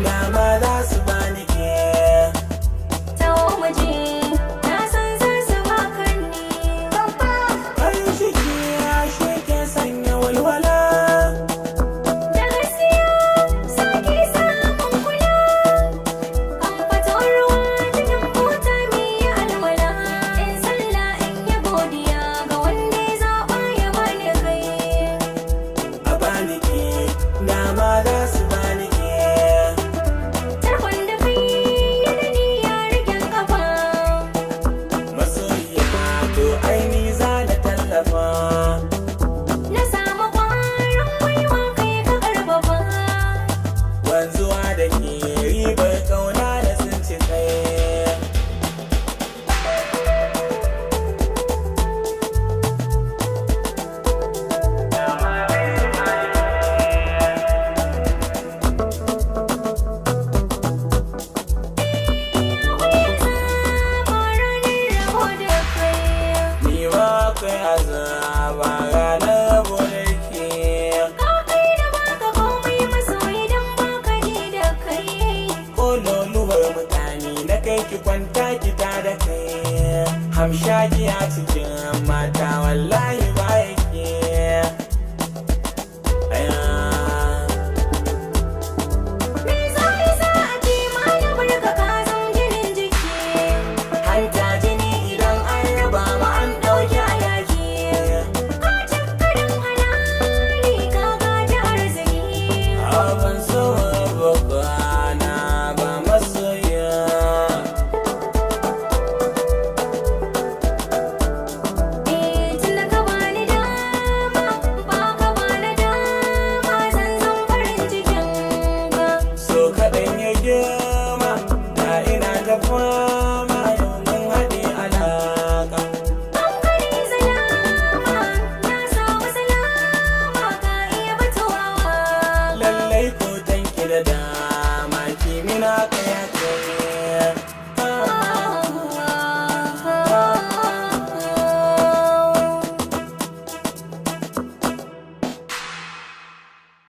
dama za su bani ke. tawo muje na san za su baka ni babba Farin ciki ya shi ke sanya walwala. da gaskiya sake samun kula kan fito ruwa cikin mota mai alwala in sallah in yi godiya ga wanda ya zaɓa ya bani kai A bani ke, dama za su bani ke. tarkon da kai ya dani ya rigen kafa Masoyiya to aini za na tallafa. na samu ƙwarin gwiwa kai ka ƙarfafa Wanzuwa da ke ribar kauna da sun ci tsaye. Ni ma kai azaba ranar bonarki. Kololuwar mutane na kai ki kwanta ki ta da kai. Hamshaki a cikin mata wallahi ba yake. Aya. Hanta jini idan an raba ma an ɗauki alhaki. Abin so babana ba masoya. So kaɗan ya girma da ina ta fama domin haɗe alaƙa. Lallai ko tanki da dama kimina ka ya kai.